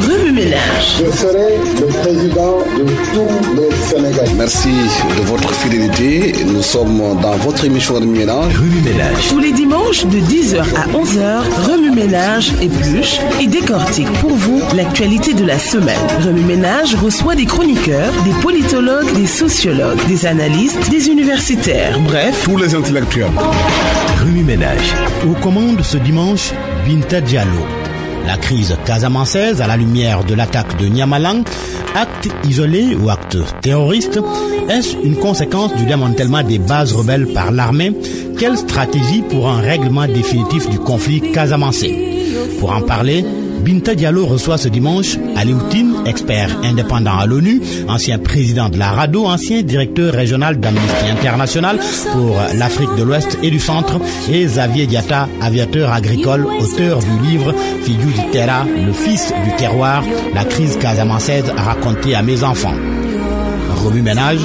Remue-Ménage. Je serai le président de tous les Sénégalais. Merci de votre fidélité. Nous sommes dans votre émission Remue-Ménage. Remue-Ménage. Tous les dimanches de 10h à 11h, Remue-Ménage épluche et décortique pour vous l'actualité de la semaine. Remue-Ménage reçoit des chroniqueurs, des politologues, des sociologues, des analystes, des universitaires, bref, tous les intellectuels. Remue-Ménage. Aux commandes ce dimanche, Binta Diallo. La crise casamançaise à la lumière de l'attaque de Niamalang, acte isolé ou acte terroriste, est-ce une conséquence du démantèlement des bases rebelles par l'armée? Quelle stratégie pour un règlement définitif du conflit casamançais? Pour en parler, Binta Diallo reçoit ce dimanche Aliou Tine, expert indépendant à l'ONU, ancien président de la RADDHO, ancien directeur régional d'Amnesty International pour l'Afrique de l'Ouest et du Centre, et Xavier Diatta, aviateur agricole, auteur du livre Fidjou du Terra, le fils du terroir, la crise casamançaise racontée à mes enfants. Remue-Ménage,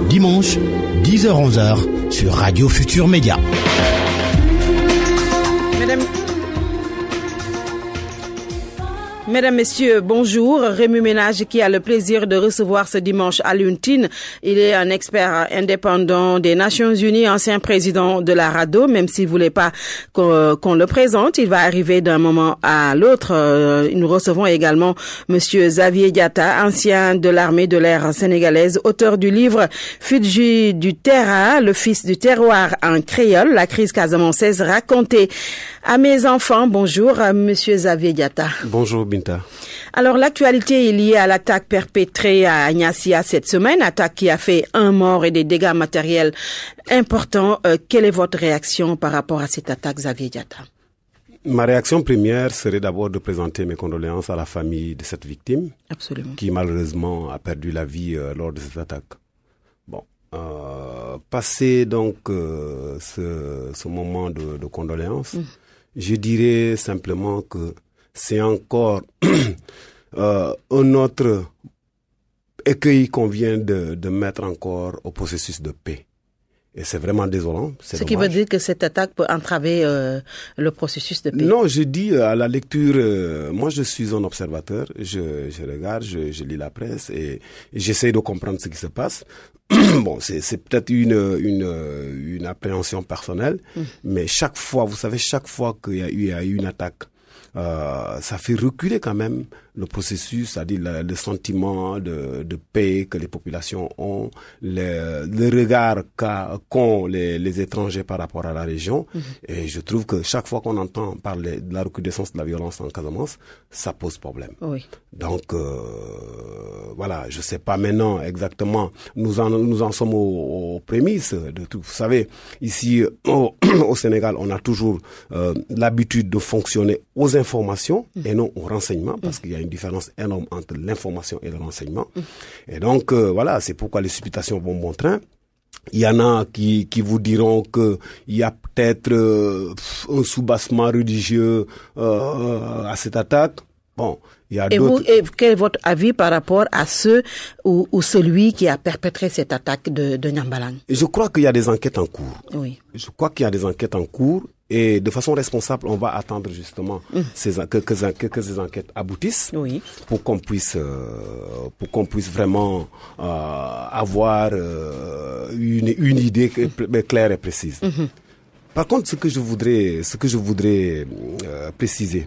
dimanche, 10h-11h sur Radio Futur Média. Mesdames, Messieurs, bonjour. Remue-Ménage qui a le plaisir de recevoir ce dimanche Aliou Tine. Il est un expert indépendant des Nations Unies, ancien président de la RADDHO, même s'il voulait pas qu'on le présente. Il va arriver d'un moment à l'autre. Nous recevons également Monsieur Xavier Diatta, ancien de l'armée de l'air sénégalaise, auteur du livre Fidjou du Terra, le fils du terroir en créole, la crise casamançaise racontée à mes enfants. Bonjour, Monsieur Xavier Diatta. Bonjour, Binta. Alors, l'actualité est liée à l'attaque perpétrée à Agnacia cette semaine, attaque qui a fait un mort et des dégâts matériels importants. Quelle est votre réaction par rapport à cette attaque, Xavier Diatta? Ma réaction première serait d'abord de présenter mes condoléances à la famille de cette victime. Absolument. Qui malheureusement a perdu la vie lors de cette attaque. Bon, passé donc ce moment de condoléances, je dirais simplement que c'est encore un autre écueil qu'on vient de mettre encore au processus de paix. Et c'est vraiment désolant. Ce qui veut dire que cette attaque peut entraver le processus de paix. Non, je dis à la lecture, moi je suis un observateur, je regarde, je lis la presse et j'essaie de comprendre ce qui se passe. Bon, c'est peut-être une appréhension personnelle, mais chaque fois, vous savez, chaque fois qu'il y a eu une attaque, ça fait reculer quand même le processus, c'est-à-dire le sentiment de paix que les populations ont, le regard qu'ont les étrangers par rapport à la région. Et je trouve que chaque fois qu'on entend parler de la recrudescence de la violence en Casamance, ça pose problème. Oui. Donc, voilà, je sais pas maintenant exactement, nous en sommes aux prémices de tout. Vous savez, ici, au Sénégal, on a toujours l'habitude de fonctionner aux informations et non aux renseignements, parce qu'il y a une différence énorme entre l'information et le renseignement. Et donc, voilà, c'est pourquoi les supputations vont bon train. Il y en a qui vous diront que il y a peut-être un soubassement religieux à cette attaque. Bon, il y a d'autres. Et quel est votre avis par rapport à ceux ou celui qui a perpétré cette attaque de Niambalang? Je crois qu'il y a des enquêtes en cours. Oui. Je crois qu'il y a des enquêtes en cours. Et de façon responsable, on va attendre justement que ces enquêtes aboutissent, pour qu'on puisse vraiment avoir une idée claire et précise. Par contre, ce que je voudrais préciser.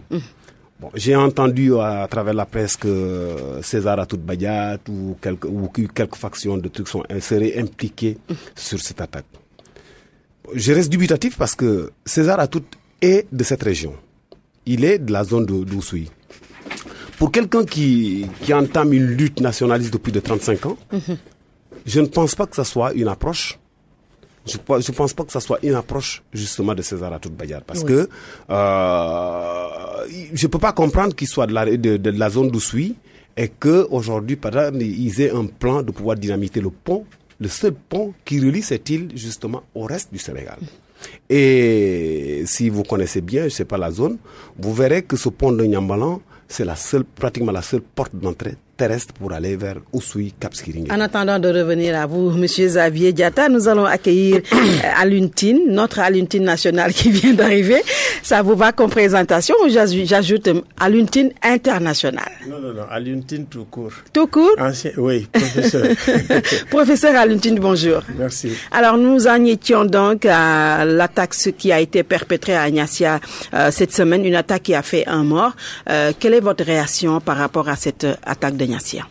Bon, j'ai entendu à travers la presse que César Atoute Badiat ou quelques factions de trucs seraient impliquées sur cette attaque. Je reste dubitatif parce que César Atoute est de cette région. Il est de la zone d'Oussouye. Pour quelqu'un qui entame une lutte nationaliste depuis de 35 ans, je ne pense pas que ça soit une approche. Je pense pas que ça soit une approche justement de César Atoute Badiat parce que je peux pas comprendre qu'il soit de la zone d'Oussouye et que aujourd'hui, par exemple, ils aient un plan de pouvoir dynamiter le pont. Le seul pont qui relie cette île justement au reste du Sénégal. Et si vous connaissez bien, je sais pas la zone, vous verrez que ce pont de Niambalang, c'est pratiquement la seule porte d'entrée terrestre pour aller vers Oussouye, Cap Skirring. En attendant de revenir à vous, Monsieur Xavier Diatta, nous allons accueillir Alioune Tine, notre Alioune Tine national qui vient d'arriver. Ça vous va comme présentation ou j'ajoute Alioune Tine international? Non, Alioune Tine tout court. Tout court? Ancien, oui, professeur. Professeur Alioune Tine, bonjour. Merci. Alors, nous en étions donc à l'attaque qui a été perpétrée à Niassia cette semaine, une attaque qui a fait un mort. Quelle est votre réaction par rapport à cette attaque de Niassia?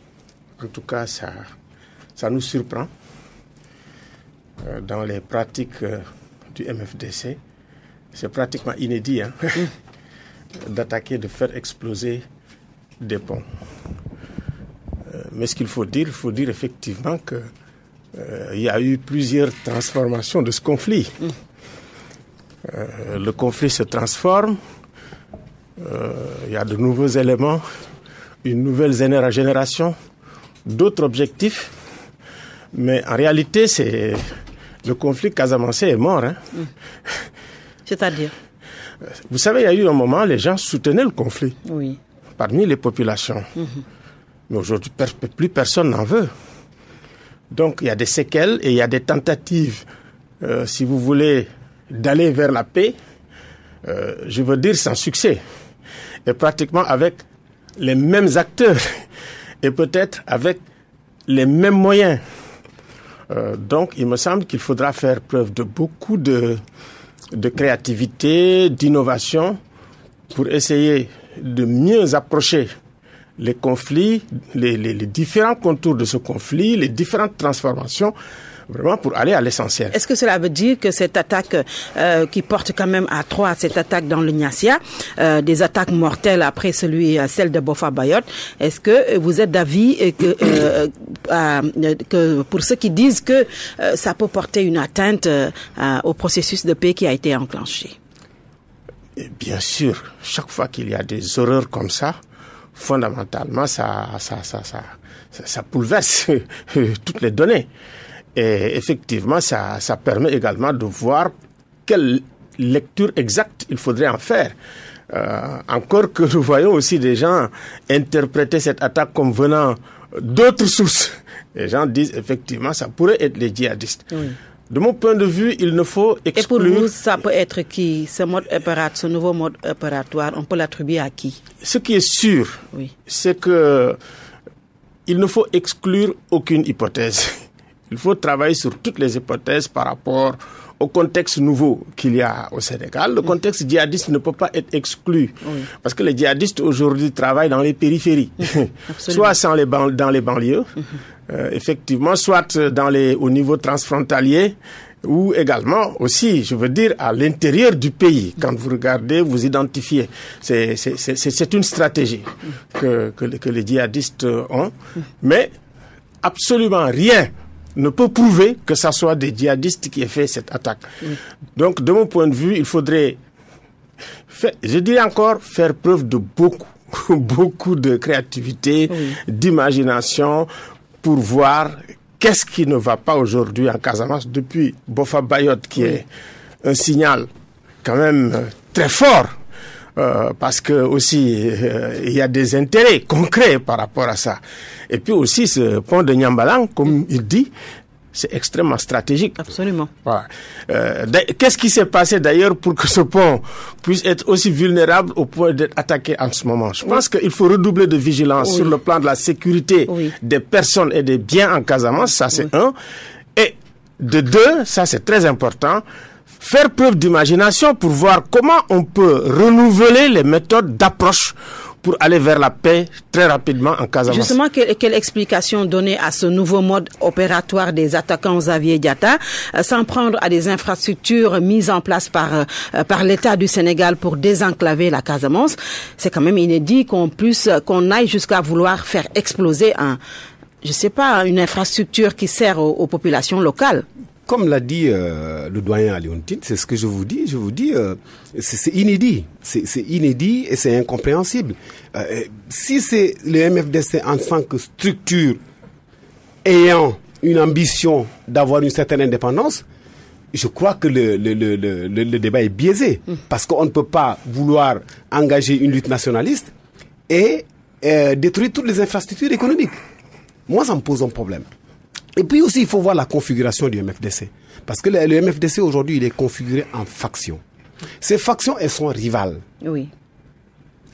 En tout cas, ça nous surprend. Dans les pratiques du MFDC, c'est pratiquement inédit d'attaquer, de faire exploser des ponts. Mais ce qu'il faut dire effectivement qu'il y a eu plusieurs transformations de ce conflit. Le conflit se transforme, il y a de nouveaux éléments, une nouvelle génération, d'autres objectifs, mais en réalité, le conflit casamançais est mort. C'est-à-dire? Vous savez, il y a eu un moment, les gens soutenaient le conflit parmi les populations. Mais aujourd'hui, plus personne n'en veut. Donc, il y a des séquelles et il y a des tentatives, si vous voulez, d'aller vers la paix, je veux dire sans succès. Et pratiquement avec les mêmes acteurs et peut-être avec les mêmes moyens. Donc, il me semble qu'il faudra faire preuve de beaucoup de créativité, d'innovation pour essayer de mieux approcher les conflits, les différents contours de ce conflit, les différentes transformations, vraiment pour aller à l'essentiel. Est-ce que cela veut dire que cette attaque qui porte quand même à 3, cette attaque dans le Niassia, des attaques mortelles après celle de Boffa Bayotte, est-ce que vous êtes d'avis que pour ceux qui disent que ça peut porter une atteinte au processus de paix qui a été enclenché? Et bien sûr, chaque fois qu'il y a des horreurs comme ça, fondamentalement, ça bouleverse toutes les données. Et effectivement, ça permet également de voir quelle lecture exacte il faudrait en faire. Encore que nous voyons aussi des gens interpréter cette attaque comme venant d'autres sources. Les gens disent effectivement ça pourrait être les djihadistes. Oui. De mon point de vue, il ne faut exclure... Et pour vous, ça peut être qui? Ce nouveau mode opératoire, on peut l'attribuer à qui? Ce qui est sûr, c'est que il ne faut exclure aucune hypothèse. Il faut travailler sur toutes les hypothèses par rapport au contexte nouveau qu'il y a au Sénégal. Le contexte djihadiste ne peut pas être exclu. Parce que les djihadistes aujourd'hui travaillent dans les périphéries. Soit dans les banlieues, effectivement, soit au niveau transfrontalier, ou également aussi, je veux dire, à l'intérieur du pays. Quand vous regardez, vous identifiez. C'est une stratégie que les djihadistes ont. Mais absolument rien ne peut prouver que ce soit des djihadistes qui aient fait cette attaque. Donc, de mon point de vue, il faudrait, je dirais encore, faire preuve de beaucoup de créativité, d'imagination, pour voir qu'est-ce qui ne va pas aujourd'hui en Casamance depuis Boffa Bayotte, qui est un signal quand même très fort. Parce que aussi il y a des intérêts concrets par rapport à ça. Et puis aussi ce pont de Niambalang, comme il dit, c'est extrêmement stratégique. Absolument. Voilà. Qu'est-ce qui s'est passé d'ailleurs pour que ce pont puisse être aussi vulnérable au point d'être attaqué en ce moment? Je pense qu'il faut redoubler de vigilance sur le plan de la sécurité des personnes et des biens en Casamance, ça c'est un. Et de deux, ça c'est très important, faire preuve d'imagination pour voir comment on peut renouveler les méthodes d'approche pour aller vers la paix très rapidement en Casamance. Justement, quelle explication donner à ce nouveau mode opératoire des attaquants Xavier Diatta, s'en prendre à des infrastructures mises en place par l'État du Sénégal pour désenclaver la Casamance? C'est quand même inédit qu'on aille jusqu'à vouloir faire exploser une infrastructure qui sert aux populations locales. Comme l'a dit le doyen Alioune Tine, c'est ce que je vous dis. Je vous dis, c'est inédit. C'est inédit et c'est incompréhensible. Si c'est le MFDC en tant que structure ayant une ambition d'avoir une certaine indépendance, je crois que le débat est biaisé. Parce qu'on ne peut pas vouloir engager une lutte nationaliste et détruire toutes les infrastructures économiques. Moi, ça me pose un problème. Et puis aussi, il faut voir la configuration du MFDC. Parce que le MFDC, aujourd'hui, il est configuré en factions. Ces factions, elles sont rivales. Oui.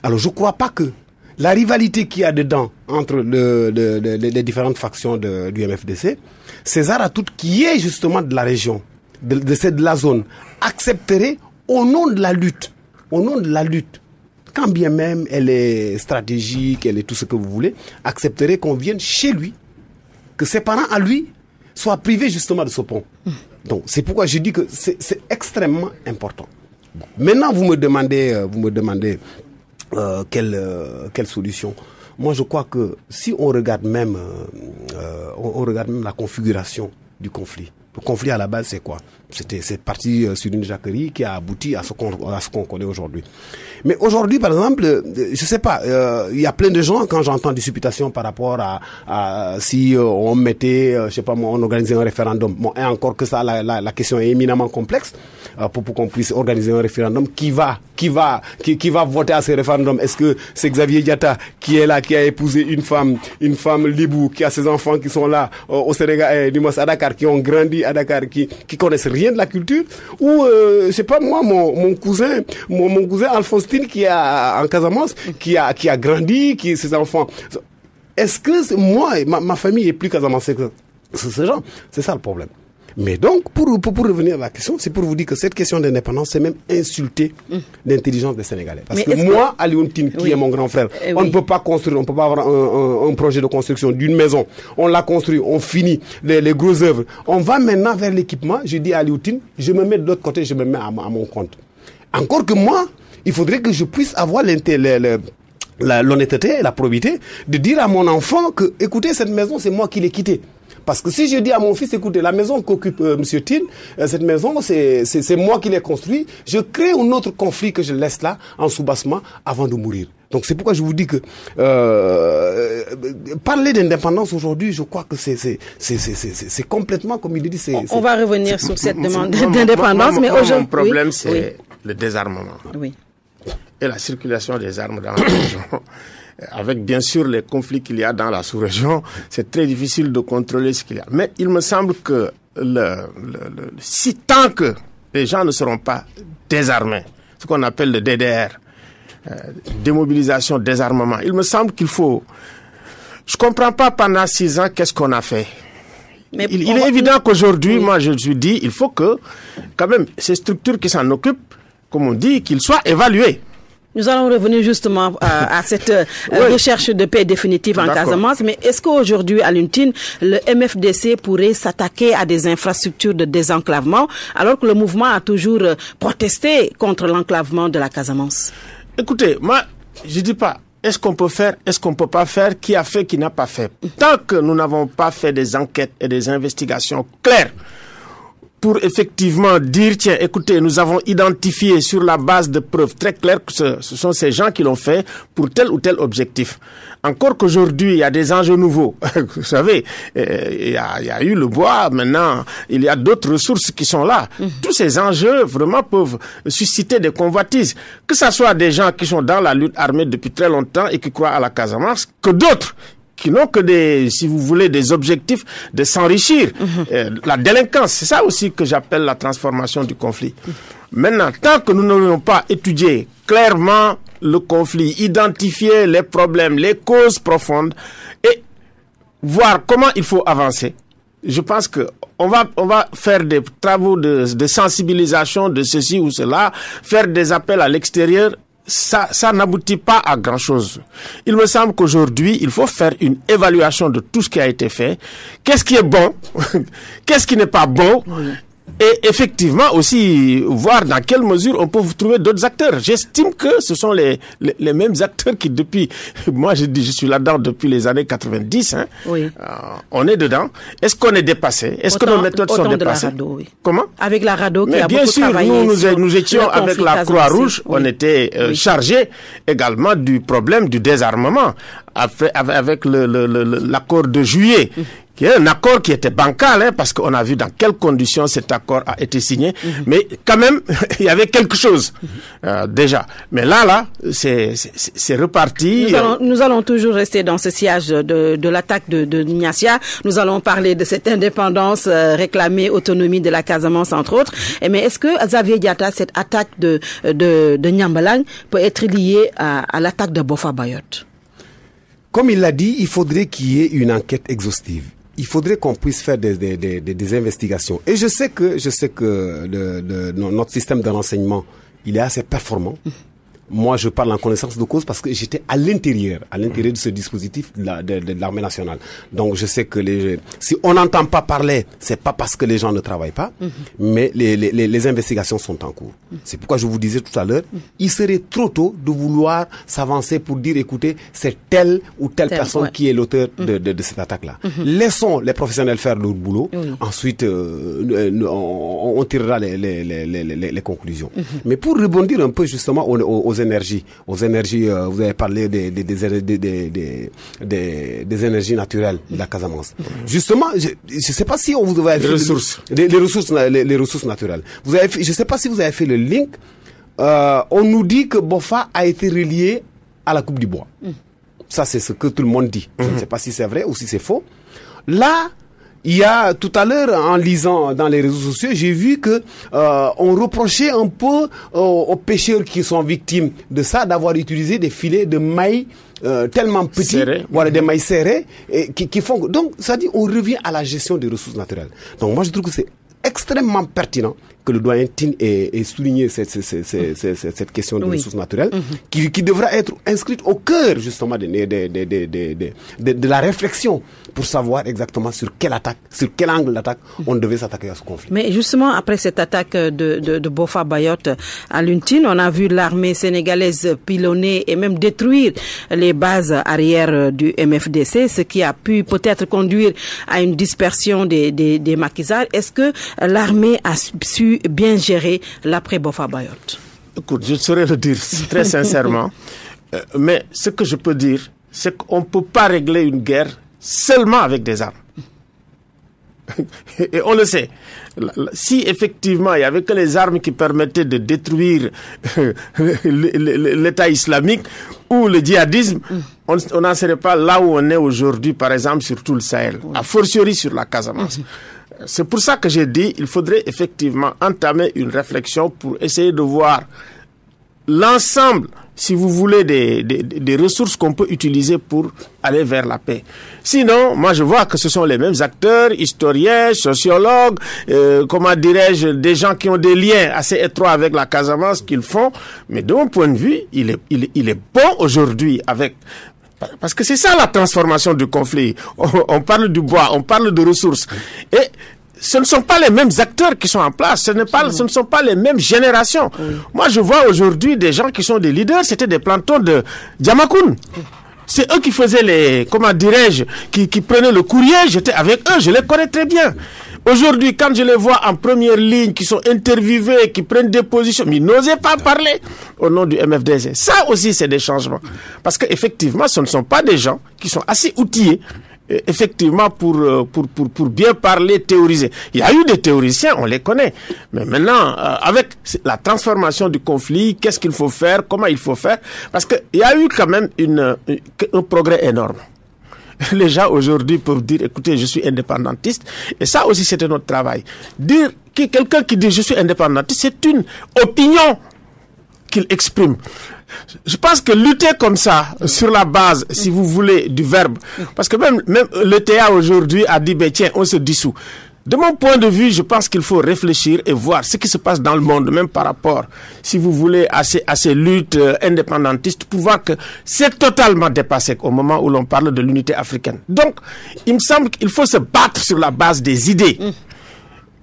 Alors, je ne crois pas que la rivalité qu'il y a dedans entre les différentes factions du MFDC, César Atoute, qui est justement de la région, de la zone, accepterait au nom de la lutte, quand bien même elle est stratégique, elle est tout ce que vous voulez, accepterait qu'on vienne chez lui, que ses parents à lui soient privés justement de ce pont. Donc c'est pourquoi je dis que c'est extrêmement important. Bon. Maintenant vous me demandez quelle solution. Moi je crois que si on regarde même la configuration du conflit. Le conflit à la base c'est quoi? C'est parti sur une jacquerie qui a abouti à ce qu'on connaît aujourd'hui. Mais aujourd'hui par exemple, je sais pas, il y a plein de gens quand j'entends des supputations par rapport à si on mettait, je sais pas moi, on organisait un référendum. Bon, et encore que ça, la question est éminemment complexe pour qu'on puisse organiser un référendum. Qui va voter à ce référendum? Est-ce que c'est Xavier Diatta qui est là, qui a épousé une femme Libou, qui a ses enfants qui sont là au Sénégal, du moins à Dakar, qui ont grandi à Dakar, qui connaissent rien de la culture, ou je sais pas moi, mon cousin Alphonse Tine qui est en Casamance, qui a grandi, ses enfants. Est-ce que moi, ma famille est plus casamançaise que ces gens? C'est ça le problème. Mais donc, pour revenir à la question, c'est pour vous dire que cette question d'indépendance, c'est même insulter l'intelligence des Sénégalais. Parce que moi, Alioune Tine, qui est mon grand frère, on ne peut pas construire, on ne peut pas avoir un projet de construction d'une maison. On l'a construit, on finit les grosses œuvres. On va maintenant vers l'équipement. Je dis à Alioune Tine, je me mets de l'autre côté, je me mets à mon compte. Encore que moi, il faudrait que je puisse avoir l'honnêteté et la probité de dire à mon enfant que, écoutez, cette maison, c'est moi qui l'ai quittée. Parce que si je dis à mon fils, écoutez, la maison qu'occupe Monsieur Tine, cette maison, c'est moi qui l'ai construite, je crée un autre conflit que je laisse là, en sous-bassement, avant de mourir. Donc c'est pourquoi je vous dis que parler d'indépendance aujourd'hui, je crois que c'est complètement, comme il dit, on va revenir sur cette demande d'indépendance, mais aujourd'hui... Mon problème, c'est le désarmement. Oui. Et la circulation des armes dans la région. Avec bien sûr les conflits qu'il y a dans la sous-région, c'est très difficile de contrôler ce qu'il y a. Mais il me semble que si tant que les gens ne seront pas désarmés, ce qu'on appelle le DDR, démobilisation, désarmement, il me semble qu'il faut... Je comprends pas pendant 6 ans qu'est-ce qu'on a fait. Mais il est évident qu'aujourd'hui, moi je me suis dit, il faut que quand même ces structures qui s'en occupent, comme on dit, qu'ils soient évaluées. Nous allons revenir justement à cette recherche de paix définitive en Casamance. Mais est-ce qu'aujourd'hui, à Alioune Tine, le MFDC pourrait s'attaquer à des infrastructures de désenclavement alors que le mouvement a toujours protesté contre l'enclavement de la Casamance? Écoutez, moi, je dis pas est-ce qu'on peut faire, est-ce qu'on peut pas faire, qui a fait, qui n'a pas fait. Tant que nous n'avons pas fait des enquêtes et des investigations claires pour effectivement dire, tiens, écoutez, nous avons identifié sur la base de preuves très claires que ce sont ces gens qui l'ont fait pour tel ou tel objectif. Encore qu'aujourd'hui, il y a des enjeux nouveaux. Vous savez, il y a eu le bois, maintenant, il y a d'autres ressources qui sont là. Tous ces enjeux, vraiment, peuvent susciter des convoitises. Que ce soit des gens qui sont dans la lutte armée depuis très longtemps et qui croient à la Casamance, que d'autres qui n'ont que si vous voulez, des objectifs de s'enrichir. La délinquance, c'est ça aussi que j'appelle la transformation du conflit. Maintenant, tant que nous n'aurions pas étudié clairement le conflit, identifier les problèmes, les causes profondes et voir comment il faut avancer, je pense que on va faire des travaux de sensibilisation de ceci ou cela, faire des appels à l'extérieur. Ça n'aboutit pas à grand-chose. Il me semble qu'aujourd'hui, il faut faire une évaluation de tout ce qui a été fait. Qu'est-ce qui est bon? Qu'est-ce qui n'est pas bon? Et effectivement aussi voir dans quelle mesure on peut trouver d'autres acteurs. J'estime que ce sont les mêmes acteurs qui depuis, moi je suis là-dedans depuis les années 90, hein. Oui. On est dedans. Est-ce qu'on est dépassé? Est-ce que nos méthodes sont dépassées? RADDHO, oui. Comment? Avec la RADDHO qui a bien beaucoup sûr, travaillé. nous étions avec la Croix-Rouge, oui. On était chargés également du problème du désarmement avec l'accord de juillet qui est un accord qui était bancal, parce qu'on a vu dans quelles conditions cet accord a été signé, mais quand même, il y avait quelque chose, déjà. Mais là, c'est reparti. Nous allons toujours rester dans ce siège de l'attaque de Niassia. Nous allons parler de cette indépendance réclamée, autonomie de la Casamance, entre autres. Mais est-ce que, Xavier Diatta, cette attaque de Niambalang peut être liée à l'attaque de Boffa Bayotte? Comme il l'a dit, il faudrait qu'il y ait une enquête exhaustive. Il faudrait qu'on puisse faire des investigations. Et je sais que notre système de renseignement, il est assez performant. Moi, je parle en connaissance de cause parce que j'étais à l'intérieur de ce dispositif de l'armée nationale. Donc, je sais que si on n'entend pas parler, c'est pas parce que les gens ne travaillent pas, mais les investigations sont en cours. C'est pourquoi je vous disais tout à l'heure, il serait trop tôt de vouloir s'avancer pour dire, écoutez, c'est telle ou telle personne qui est l'auteur de cette attaque-là. Laissons les professionnels faire leur boulot. Ensuite, on tirera les conclusions. Mais pour rebondir un peu justement aux énergies, vous avez parlé des énergies naturelles de la Casamance. Justement, je ne sais pas si on vous avait fait les ressources naturelles. Je ne sais pas si vous avez fait le link. On nous dit que Boffa a été relié à la Coupe du Bois. Ça, c'est ce que tout le monde dit. Je ne sais pas si c'est vrai ou si c'est faux. Là, il y a tout à l'heure, en lisant dans les réseaux sociaux, j'ai vu que on reprochait un peu aux pêcheurs qui sont victimes de ça d'avoir utilisé des filets de mailles tellement petits, voilà, des mailles serrées, et qui font. Donc, ça dit, on revient à la gestion des ressources naturelles. Donc, moi, je trouve que c'est extrêmement pertinent que le doyen Tine ait souligné cette question de ressources naturelles, qui devra être inscrite au cœur justement de la réflexion pour savoir exactement sur quel angle d'attaque on devait s'attaquer à ce conflit. Mais justement, après cette attaque de Boffa Bayotte à l'Untine, on a vu l'armée sénégalaise pilonner et même détruire les bases arrière du MFDC, ce qui a pu peut-être conduire à une dispersion des maquisards. Est-ce que l'armée a su bien gérer l'après Boffa Bayotte? Écoute, je saurais le dire très sincèrement, mais ce que je peux dire, c'est qu'on ne peut pas régler une guerre seulement avec des armes. Et on le sait. Si effectivement il n'y avait que les armes qui permettaient de détruire l'État islamique ou le djihadisme, on n'en serait pas là où on est aujourd'hui, par exemple, sur tout le Sahel, a fortiori sur la Casamance. C'est pour ça que j'ai dit qu'il faudrait effectivement entamer une réflexion pour essayer de voir l'ensemble, si vous voulez, des ressources qu'on peut utiliser pour aller vers la paix. Sinon, moi je vois que ce sont les mêmes acteurs, historiens, sociologues, des gens qui ont des liens assez étroits avec la Casamance qu'ils font. Mais de mon point de vue, il est bon aujourd'hui avec... Parce que c'est ça la transformation du conflit. On parle du bois, on parle de ressources. Et ce ne sont pas les mêmes acteurs qui sont en place. Ce ne sont pas les mêmes générations. Moi, je vois aujourd'hui des gens qui sont des leaders. C'était des plantons de Diamacoune. C'est eux qui faisaient qui prenaient le courrier. J'étais avec eux, je les connais très bien. Aujourd'hui, quand je les vois en première ligne, qui sont interviewés, qui prennent des positions, mais ils n'osaient pas parler au nom du MFDC. Ça aussi, c'est des changements. Parce qu'effectivement, ce ne sont pas des gens qui sont assez outillés, effectivement, pour bien parler, théoriser. Il y a eu des théoriciens, on les connaît. Mais maintenant, avec la transformation du conflit, qu'est-ce qu'il faut faire, comment il faut faire? Parce qu'il y a eu quand même un progrès énorme. Les gens aujourd'hui peuvent dire, écoutez, je suis indépendantiste. Et ça aussi, c'était notre travail. Dire que quelqu'un qui dit je suis indépendantiste, c'est une opinion qu'il exprime. Je pense que lutter comme ça, sur la base, si vous voulez, du verbe, parce que même le TA aujourd'hui a dit, tiens, on se dissout. De mon point de vue, je pense qu'il faut réfléchir et voir ce qui se passe dans le monde, même par rapport, si vous voulez, à ces luttes indépendantistes, pour voir que c'est totalement dépassé au moment où l'on parle de l'unité africaine. Donc, il me semble qu'il faut se battre sur la base des idées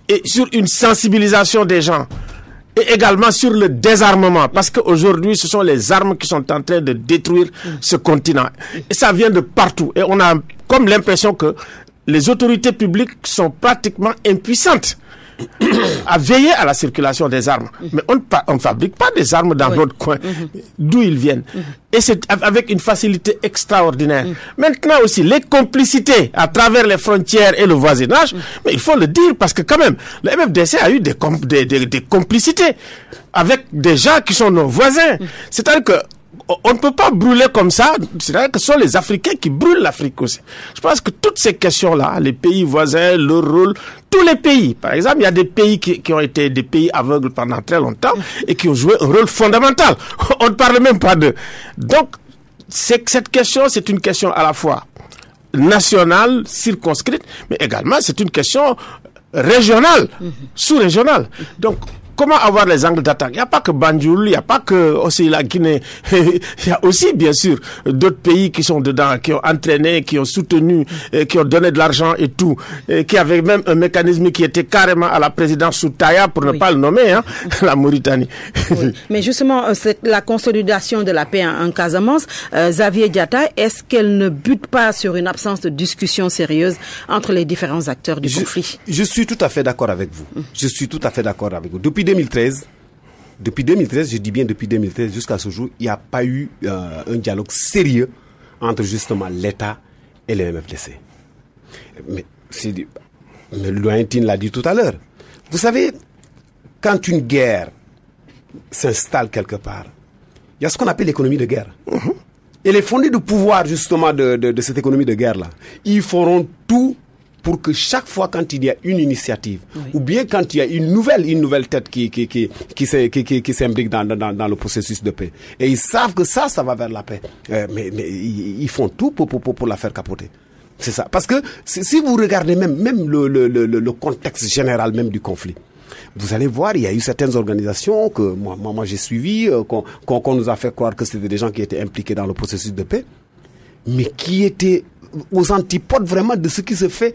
et sur une sensibilisation des gens. Et également sur le désarmement, parce qu'aujourd'hui, ce sont les armes qui sont en train de détruire ce continent. Et ça vient de partout. Et on a comme l'impression que les autorités publiques sont pratiquement impuissantes à veiller à la circulation des armes. Mais on ne fabrique pas des armes dans notre coin, d'où ils viennent. Et c'est avec une facilité extraordinaire. Maintenant aussi, les complicités à travers les frontières et le voisinage, mais il faut le dire parce que quand même, le MFDC a eu des complicités avec des gens qui sont nos voisins. C'est-à-dire que on ne peut pas brûler comme ça, c'est-à-dire que ce sont les Africains qui brûlent l'Afrique aussi. Je pense que toutes ces questions-là, les pays voisins, leur rôle, tous les pays, par exemple, il y a des pays qui ont été des pays aveugles pendant très longtemps et qui ont joué un rôle fondamental. On ne parle même pas d'eux. Donc, cette question, c'est une question à la fois nationale, circonscrite, mais également c'est une question régionale, sous-régionale. Donc, comment avoir les angles d'attaque? Il n'y a pas que Banjul, il n'y a pas que aussi la Guinée. Il y a aussi, bien sûr, d'autres pays qui sont dedans, qui ont entraîné, qui ont soutenu, qui ont donné de l'argent et tout, et qui avaient même un mécanisme qui était carrément à la présidence Soutaya, pour ne pas le nommer, la Mauritanie. Oui. Mais justement, la consolidation de la paix en Casamance, Xavier Diatta, est-ce qu'elle ne bute pas sur une absence de discussion sérieuse entre les différents acteurs du conflit? Je suis tout à fait d'accord avec vous. Je suis tout à fait d'accord avec vous. Depuis 2013, je dis bien depuis 2013 jusqu'à ce jour, il n'y a pas eu un dialogue sérieux entre justement l'État et le MFDC. Mais le doyen Tine l'a dit tout à l'heure. Vous savez, quand une guerre s'installe quelque part, il y a ce qu'on appelle l'économie de guerre. Et les fondés de pouvoir justement de cette économie de guerre-là, ils feront tout pour que chaque fois quand il y a une initiative, ou bien quand il y a une nouvelle tête qui s'imbrique dans le processus de paix, et ils savent que ça va vers la paix, mais ils font tout pour la faire capoter. C'est ça. Parce que si vous regardez même le contexte général même du conflit, vous allez voir, il y a eu certaines organisations que moi j'ai suivies, qu'on nous a fait croire que c'était des gens qui étaient impliqués dans le processus de paix, mais qui étaient aux antipodes vraiment de ce qui se fait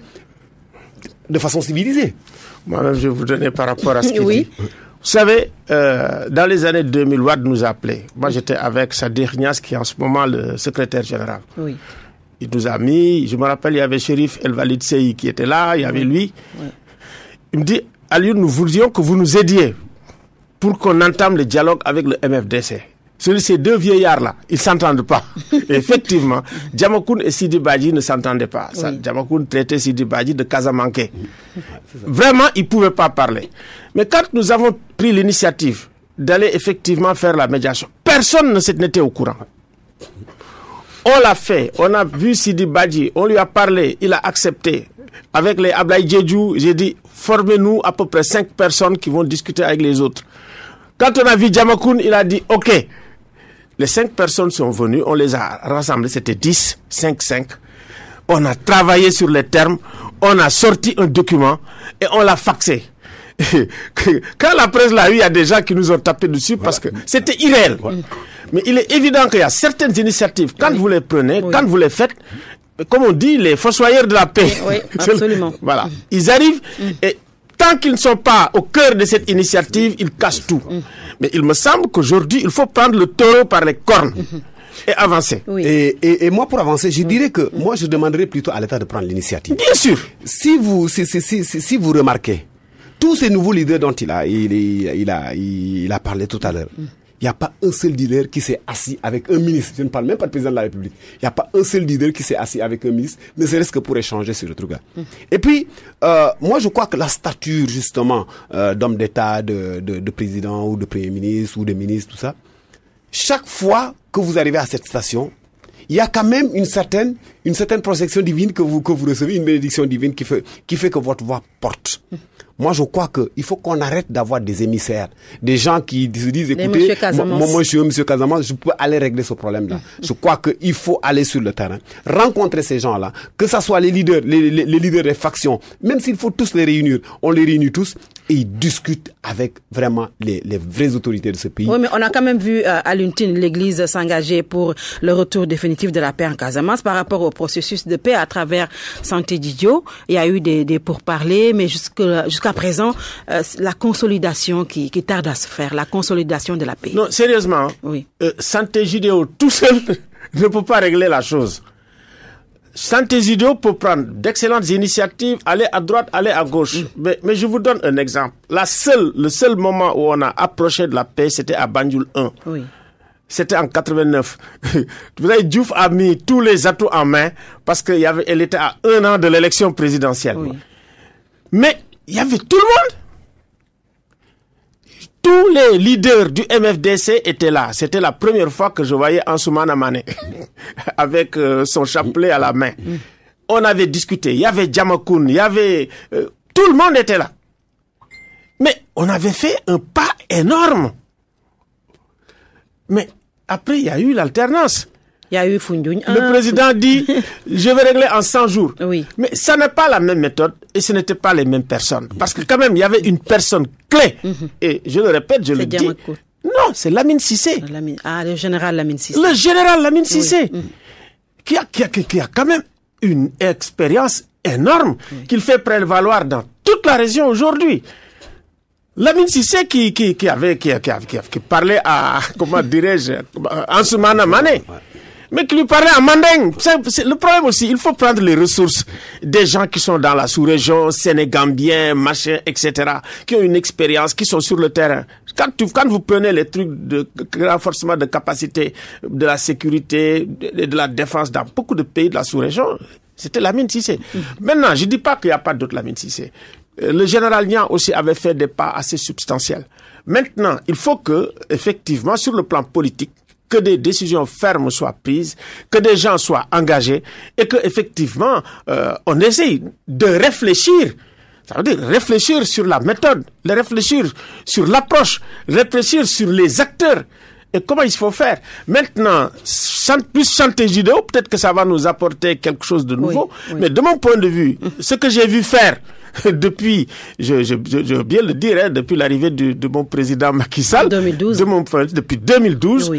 de façon civilisée. Moi-même, je vais vous donner par rapport à ce qu'il dit. Vous savez, dans les années 2000, Wade nous a appelés. Moi, j'étais avec Sadir Nias, qui est en ce moment le secrétaire général. Oui. Il nous a mis, je me rappelle, il y avait Chérif El Walid Sey qui était là, il y avait lui. Oui. Il me dit, Alioune, nous voulions que vous nous aidiez pour qu'on entame le dialogue avec le MFDC. Ces deux vieillards-là, ils ne s'entendent pas. Et effectivement, Djamakoun et Sidi Badji ne s'entendaient pas. Djamakoun traitait Sidi Badji de Casamanquais. Vraiment, ils ne pouvaient pas parler. Mais quand nous avons pris l'initiative d'aller effectivement faire la médiation, personne n'était au courant. On l'a fait, on a vu Sidi Badji, on lui a parlé, il a accepté. Avec les Ablaï Djedjou, j'ai dit, formez-nous à peu près 5 personnes qui vont discuter avec les autres. Quand on a vu Djamakoun, il a dit, OK. Les 5 personnes sont venues, on les a rassemblées, c'était 10, 5. On a travaillé sur les termes, on a sorti un document et on l'a faxé. Quand la presse l'a eu, il y a des gens qui nous ont tapé dessus parce que c'était irréel. Mais il est évident qu'il y a certaines initiatives, quand vous les prenez, quand vous les faites, comme on dit, les fossoyeurs de la paix. Oui, absolument. Voilà. Ils arrivent et tant qu'ils ne sont pas au cœur de cette initiative, ils cassent tout. Mais il me semble qu'aujourd'hui, il faut prendre le taureau par les cornes et avancer. Oui. Et moi, pour avancer, je dirais que moi, je demanderais plutôt à l'État de prendre l'initiative. Bien sûr. Si vous remarquez, tous ces nouveaux leaders dont il a parlé tout à l'heure, il n'y a pas un seul leader qui s'est assis avec un ministre. Je ne parle même pas du président de la République. Il n'y a pas un seul leader qui s'est assis avec un ministre, ne serait-ce que pour échanger sur le truc-là. Et puis, moi, je crois que la stature, justement, d'homme d'État, de président ou de premier ministre ou de ministre, tout ça, chaque fois que vous arrivez à cette station, il y a quand même une certaine protection divine que vous recevez, une bénédiction divine qui fait que votre voix porte. Moi, je crois qu'il faut qu'on arrête d'avoir des émissaires, des gens qui se disent, écoutez, moi, je suis monsieur Casamance, je peux aller régler ce problème-là. Je crois qu'il faut aller sur le terrain, rencontrer ces gens-là, que ce soit les leaders des factions, même s'il faut tous les réunir, on les réunit tous et ils discutent avec vraiment les vraies autorités de ce pays. Oui, mais on a quand même vu à l'Untine l'Église s'engager pour le retour définitif de la paix en Casamance par rapport au processus de paix à travers Santé Didio. Il y a eu des pourparlers, mais jusqu'à présent, la consolidation qui tarde à se faire, la consolidation de la paix. Non, sérieusement, oui. Santé Didio tout seul ne peut pas régler la chose. Sant'Egidio peut prendre d'excellentes initiatives, aller à droite, aller à gauche. Mais je vous donne un exemple. Le seul moment où on a approché de la paix, c'était à Banjul 1. Oui. C'était en 89. Vous savez, Diouf a mis tous les atouts en main parce qu'elle était à 1 an de l'élection présidentielle. Oui. Mais il y avait tout le monde. Tous les leaders du MFDC étaient là. C'était la première fois que je voyais Ansoumana Mané avec son chapelet à la main. On avait discuté. Il y avait Djamakoun, il y avait... tout le monde était là. Mais on avait fait un pas énorme. Mais après, il y a eu l'alternance. Il y a eu Foundiougne. Le président dit, je vais régler en 100 jours. Oui. Mais ça n'est pas la même méthode et ce n'était pas les mêmes personnes. Parce que quand même, il y avait une personne clé. Et je le répète, je le dis. Non, c'est Lamine Cissé. Le général Lamine Cissé. Le général Lamine Cissé. Oui. Qui a quand même une expérience énorme qu'il fait prévaloir dans toute la région aujourd'hui. Lamine Cissé qui parlait à, comment dirais-je, Ansoumana Mané. Mais qui lui parlait en manding. C'est le problème aussi, il faut prendre les ressources des gens qui sont dans la sous-région, sénégambiens, machin, etc., qui ont une expérience, qui sont sur le terrain. Quand vous prenez les trucs de renforcement de capacité de la sécurité et de la défense dans beaucoup de pays de la sous-région, c'était Lamine Cissé. Maintenant, je dis pas qu'il n'y a pas d'autres Lamine Cissé. Le général Niang aussi avait fait des pas assez substantiels. Maintenant, il faut que, effectivement, sur le plan politique, que des décisions fermes soient prises, que des gens soient engagés et que effectivement on essaye de réfléchir. Ça veut dire réfléchir sur la méthode, réfléchir sur l'approche, réfléchir sur les acteurs et comment il faut faire. Maintenant, plus Sant'Egidio, peut-être que ça va nous apporter quelque chose de nouveau, mais de mon point de vue, ce que j'ai vu faire depuis, je veux bien le dire, hein, depuis l'arrivée de mon président Macky Sall, depuis 2012,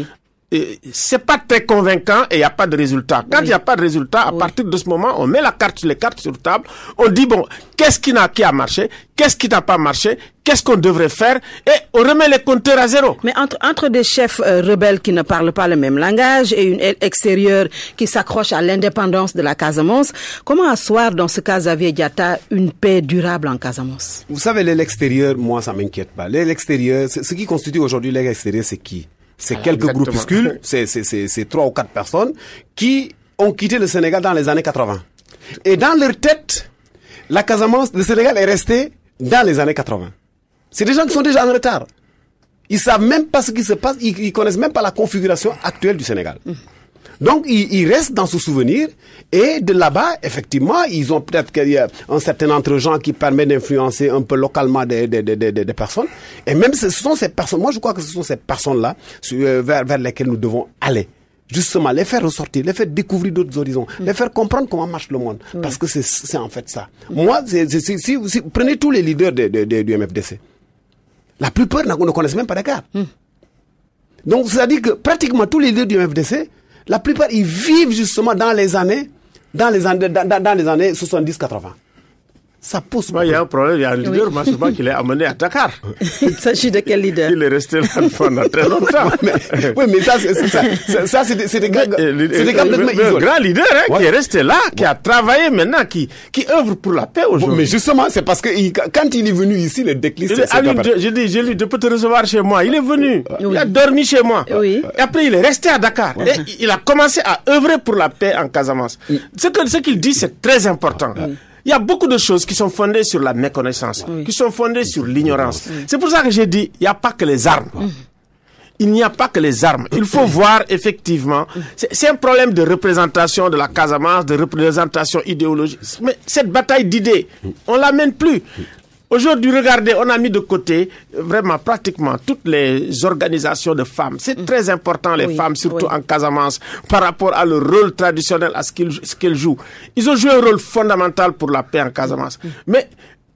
c'est pas très convaincant et il n'y a pas de résultat. Quand il n'y a pas de résultat, à partir de ce moment, on met les cartes sur table, on dit bon, qu'est-ce qui a marché, qu'est-ce qui n'a pas marché, qu'est-ce qu'on devrait faire et on remet les compteurs à zéro. Mais entre des chefs rebelles qui ne parlent pas le même langage et une aide extérieure qui s'accroche à l'indépendance de la Casamance, comment asseoir dans ce cas Xavier Diatta une paix durable en Casamance? Vous savez, l'extérieur, moi ça m'inquiète pas. L'extérieur, ce qui constitue aujourd'hui l'extérieur, c'est qui? C'est quelques groupuscules, c'est 3 ou 4 personnes qui ont quitté le Sénégal dans les années 80. Et dans leur tête, la Casamance, le Sénégal est resté dans les années 80. C'est des gens qui sont déjà en retard. Ils savent même pas ce qui se passe, ils connaissent même pas la configuration actuelle du Sénégal. Donc, ils restent dans ce souvenir et de là-bas, effectivement, ils ont peut-être un certain entre-gens qui permet d'influencer un peu localement des personnes. Et même ce sont ces personnes, moi je crois que ce sont ces personnes-là vers lesquelles nous devons aller. Justement, les faire ressortir, les faire découvrir d'autres horizons, les faire comprendre comment marche le monde. Parce que c'est en fait ça. Moi, si vous prenez tous les leaders du MFDC, la plupart ne connaissent même pas Dakar. Donc, c'est-à-dire que pratiquement tous les leaders du MFDC, la plupart, ils vivent justement dans les années 70-80. Ça pousse. Il y a un problème, il y a un leader, moi, souvent, qui l'est amené à Dakar. Il s'agit de quel leader? Il est resté là pendant très longtemps. mais ça, c'est des gars un grand leader, hein, qui est resté là, qui a travaillé maintenant, qui œuvre pour la paix aujourd'hui. Mais justement, c'est parce que quand il est venu ici, le déclic, j'ai dit, je peux te recevoir chez moi. Il est venu. Il a dormi chez moi. Et après, il est resté à Dakar. Et il a commencé à œuvrer pour la paix en Casamance. Ce qu'il dit, c'est très important. Il y a beaucoup de choses qui sont fondées sur la méconnaissance, qui sont fondées sur l'ignorance. C'est pour ça que j'ai dit, il n'y a pas que les armes. Il n'y a pas que les armes. Il faut voir effectivement, c'est un problème de représentation de la Casamance, de représentation idéologique. Mais cette bataille d'idées, on ne la mène plus. Aujourd'hui, regardez, on a mis de côté vraiment pratiquement toutes les organisations de femmes. C'est très important, les femmes, surtout en Casamance, par rapport à leur rôle traditionnel, à ce qu'elles jouent. Ils ont joué un rôle fondamental pour la paix en Casamance. Mais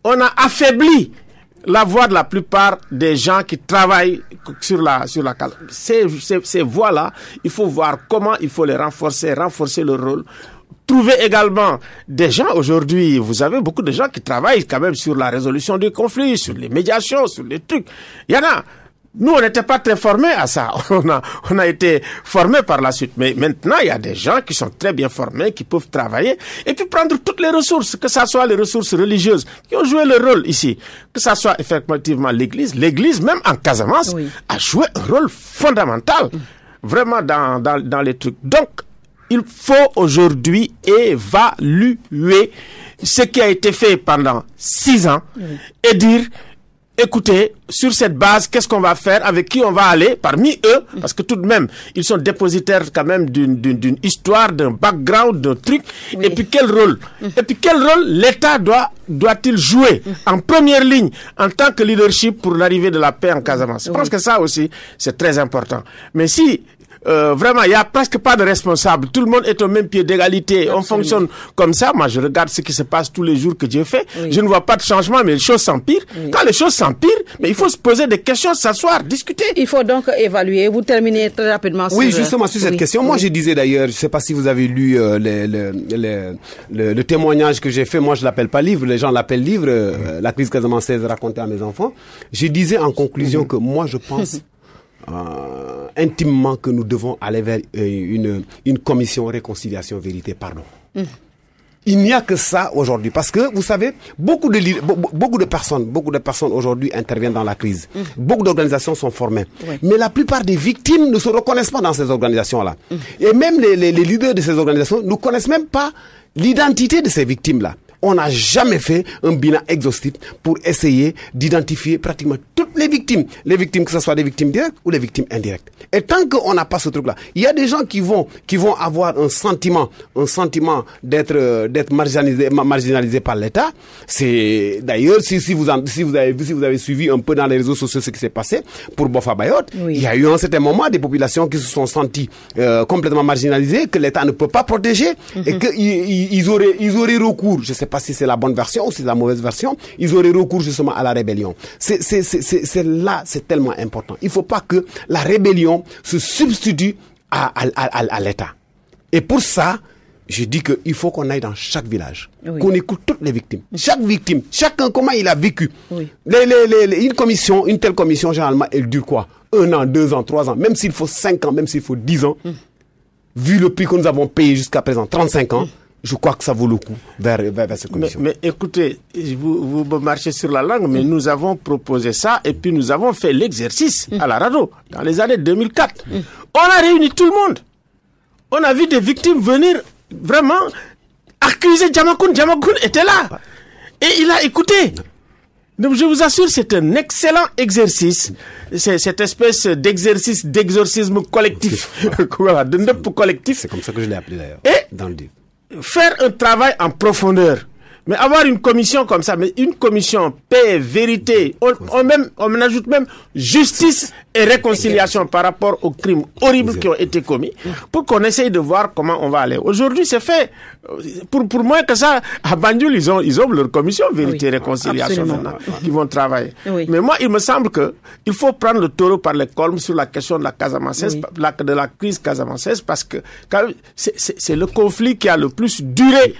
on a affaibli la voix de la plupart des gens qui travaillent sur la Casamance. Ces voix-là, il faut voir comment il faut les renforcer leur rôle. Trouver également des gens, aujourd'hui, vous avez beaucoup de gens qui travaillent quand même sur la résolution du conflit, sur les médiations, sur les trucs. Il y en a. Nous, on n'était pas très formés à ça. On a été formés par la suite. Mais maintenant, il y a des gens qui sont très bien formés, qui peuvent travailler et puis prendre toutes les ressources, que ça soit les ressources religieuses qui ont joué leur rôle ici, que ça soit effectivement l'Église. L'Église, même en Casamance, a joué un rôle fondamental, vraiment dans les trucs. Donc, il faut aujourd'hui évaluer ce qui a été fait pendant 6 ans et dire, écoutez, sur cette base, qu'est-ce qu'on va faire, avec qui on va aller, parmi eux, parce que tout de même, ils sont dépositaires quand même d'une histoire, d'un background, d'un truc, et puis quel rôle l'État doit-il jouer en première ligne en tant que leadership pour l'arrivée de la paix en Casamance. Je pense que ça aussi, c'est très important. Mais si vraiment, il n'y a presque pas de responsable. Tout le monde est au même pied d'égalité. On fonctionne comme ça. Moi, je regarde ce qui se passe tous les jours que Dieu fait. Je ne vois pas de changement, mais les choses s'empirent. Quand les choses s'empirent, mais il faut se poser des questions, s'asseoir, discuter. Il faut donc évaluer. Vous terminez très rapidement sur... Oui, justement, sur cette question. Moi, je disais d'ailleurs, je ne sais pas si vous avez lu le témoignage que j'ai fait. Moi, je l'appelle pas livre. Les gens l'appellent livre. La crise casamançaise racontée à mes enfants. Je disais en conclusion que moi, je pense... intimement que nous devons aller vers une commission réconciliation vérité pardon. Il n'y a que ça aujourd'hui parce que vous savez beaucoup de personnes aujourd'hui interviennent dans la crise. Beaucoup d'organisations sont formées, mais la plupart des victimes ne se reconnaissent pas dans ces organisations-là. Et même les leaders de ces organisations ne connaissent même pas l'identité de ces victimes-là. On n'a jamais fait un bilan exhaustif pour essayer d'identifier pratiquement toutes les victimes que ce soit des victimes directes ou des victimes indirectes. Et tant qu'on n'a pas ce truc-là, il y a des gens qui vont avoir un sentiment d'être marginalisés par l'État. C'est d'ailleurs si vous avez suivi un peu dans les réseaux sociaux ce qui s'est passé pour Boffa Bayotte, il y a eu à un certain moment des populations qui se sont senties complètement marginalisées, que l'État ne peut pas protéger et qu'ils auraient recours, je sais pas si c'est la bonne version ou si c'est la mauvaise version, ils auraient recours justement à la rébellion. C'est tellement important. Il faut pas que la rébellion se substitue à l'État. Et pour ça, je dis qu'il faut qu'on aille dans chaque village, qu'on écoute toutes les victimes. Chaque victime, chacun comment il a vécu. Une telle commission, généralement, elle dure quoi? 1 an, 2 ans, 3 ans, même s'il faut 5 ans, même s'il faut 10 ans, vu le prix que nous avons payé jusqu'à présent, 35 ans, je crois que ça vaut le coup vers cette commission. Mais écoutez, vous marchez sur la langue, mais nous avons proposé ça et puis nous avons fait l'exercice à la RADDHO dans les années 2004. On a réuni tout le monde. On a vu des victimes venir vraiment accuser Djamakoun. Djamakoun était là et il a écouté. Donc je vous assure, c'est un excellent exercice. C'est cette espèce d'exorcisme collectif. Voilà, de neuf collectif. C'est comme ça que je l'ai appelé d'ailleurs. Et dans le livre. Faire un travail en profondeur. Mais avoir une commission comme ça, mais une commission paix, vérité, on ajoute même justice et réconciliation par rapport aux crimes horribles qui ont été commis, pour qu'on essaye de voir comment on va aller. Aujourd'hui, c'est fait. Pour moins que ça, à Banjul, ils ont leur commission vérité et réconciliation maintenant, qui vont travailler. Mais moi, il me semble que il faut prendre le taureau par les cornes sur la question de la Casamançaise, de la crise casamançaise, parce que c'est le conflit qui a le plus duré.